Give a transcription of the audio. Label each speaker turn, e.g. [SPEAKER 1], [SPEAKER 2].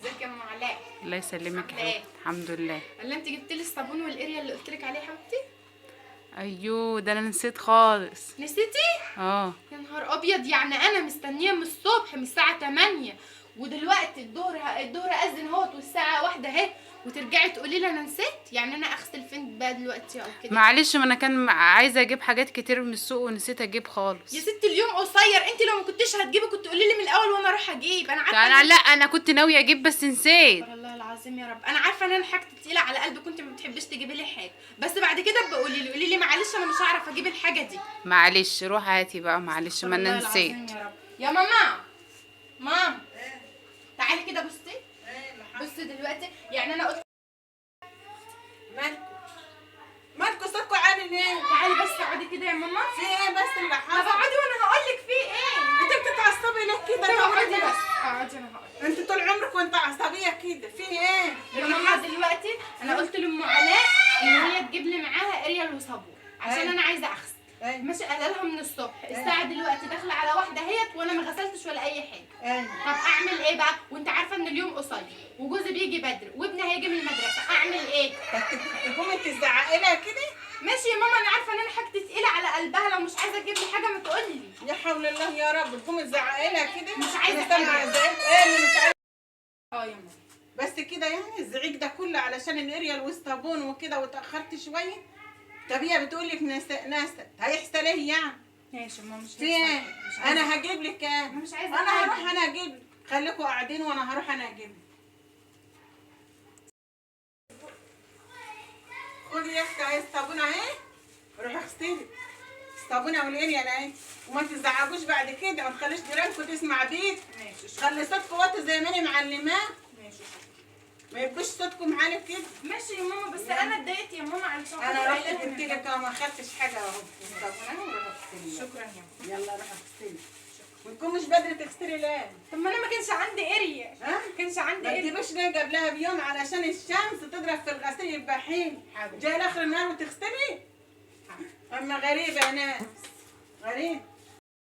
[SPEAKER 1] ازيك يا ام علاء؟
[SPEAKER 2] الله يسلمك يا حبيبتي. الحمد لله.
[SPEAKER 1] ولا انت جبت لي الصابون والاريا اللي قلت لك عليه يا حبيبتي؟
[SPEAKER 2] ايوه ده انا نسيت خالص.
[SPEAKER 1] نسيتي؟
[SPEAKER 2] اه
[SPEAKER 1] يا نهار ابيض، يعني انا مستنيه من الصبح من الساعه 8 ودلوقتي الظهر اذن اهوت والساعه 1 اهي، وترجعي تقولي لي انا نسيت؟ يعني انا اغسل فين بقى دلوقتي او كده؟
[SPEAKER 2] معلش، ما انا كان عايزه اجيب حاجات كتير من السوق ونسيت اجيب خالص.
[SPEAKER 1] يا ستي اليوم قصير، انت لو ما كنتيش هتجيبي كنت قولي لي من الاول وانا اروح اجيب. انا عارفه
[SPEAKER 2] انا لا، انا كنت ناويه اجيب بس نسيت.
[SPEAKER 1] والله العظيم يا رب، انا عارفه ان انا حاجتي تقيله على قلبي، كنت ما بتحبيش تجيبي لي حاجه، بس بعد كده قولي لي معلش انا مش هعرف اجيب الحاجه دي.
[SPEAKER 2] معلش روح هاتي بقى، معلش ما انا نسيت.
[SPEAKER 1] يا رب. يا ماما تعالي كده بصي. بصي دلوقتي يعني انا قلت
[SPEAKER 3] مالكوا صوتكوا عالي ليه؟
[SPEAKER 1] تعالي بس اقعدي كده يا ماما.
[SPEAKER 3] في ايه بس اللي
[SPEAKER 1] طب
[SPEAKER 3] حصل؟
[SPEAKER 1] اقعدي وانا هقول لك في ايه.
[SPEAKER 3] انت بتتعصبي ليه كده؟
[SPEAKER 1] طب اقعدي
[SPEAKER 3] تقعدي
[SPEAKER 1] بس، اقعدي انا هقول.
[SPEAKER 3] انت طول عمرك وانت عصبيه كده، في ايه؟
[SPEAKER 1] يا ماما دلوقتي انا قلت لام علاء ان هي تجيب لي معاها اريال وصابون عشان انا عايزه اغسل. ماشي، قال لها من الصبح، الساعه دلوقتي داخله على 1 اهيت وانا ما غسلتش ولا اي حاجه. طب اعمل ايه بقى وانت عارفه ان اليوم قصير وجوزي بيجي بدري وابني هيجي من المدرسه، اعمل ايه؟
[SPEAKER 3] تقومي تزعقي لها كده؟
[SPEAKER 1] ماشي يا ماما، انا عارفه ان انا حاجتي تقيله على قلبها، لو مش عايزه تجيب لي حاجه ما تقولي.
[SPEAKER 3] يا حول الله يا رب، تقومي تزعقي لها كده؟
[SPEAKER 1] مش عايزه
[SPEAKER 3] أنا سامعة
[SPEAKER 1] حاجة.
[SPEAKER 3] زعيق. ايه اللي مش عايزه؟
[SPEAKER 1] اه يا ماما.
[SPEAKER 3] بس كده يعني الزعيق ده كله علشان الاريال والصابون وكده وتاخرت شويه؟ طب هي بتقول لك ناست هيحصل ايه يعني؟
[SPEAKER 1] ماشي يا ماما، مش
[SPEAKER 3] في ايه؟
[SPEAKER 1] عايزة.
[SPEAKER 3] انا هجيب لك ايه؟
[SPEAKER 1] انا مش عايزه
[SPEAKER 3] انا
[SPEAKER 1] حاجة.
[SPEAKER 3] هروح انا اجيب لك، خليكوا قاعدين وانا هروح انا اجيب لك. خدي يا اختي اهي الصابونه اهي، روحي اغسلي الصابونه والاريال اهي، وما تزعجوش بعد كده، ما تخليش جيرانكوا تسمع بيك.
[SPEAKER 1] ماشي.
[SPEAKER 3] خلي صوتكوا واطي زي ما انا معلماه،
[SPEAKER 1] ماشي.
[SPEAKER 3] ما يبقوش صوتكم عالي كده.
[SPEAKER 1] ماشي يا ماما، بس انا اتضايقت يا ماما علشان
[SPEAKER 3] انا رحت جبت لك وما خدتش حاجه اهو، الصابونه وروح اغسلي.
[SPEAKER 1] شكرا يا ماما.
[SPEAKER 3] يلا روح اغسلي. وتكون مش بدري تغسلي ليه؟
[SPEAKER 1] طب ما انا ما كانش عندي اريا.
[SPEAKER 3] ها؟
[SPEAKER 1] ما كانش عندي
[SPEAKER 3] ما
[SPEAKER 1] اريا.
[SPEAKER 3] تجيبش ليه قبلها بيوم علشان الشمس تضرب في الغسيل يبقى حين جاي لاخر النهار وتغسلي؟ اما غريبه يا ناس، غريب.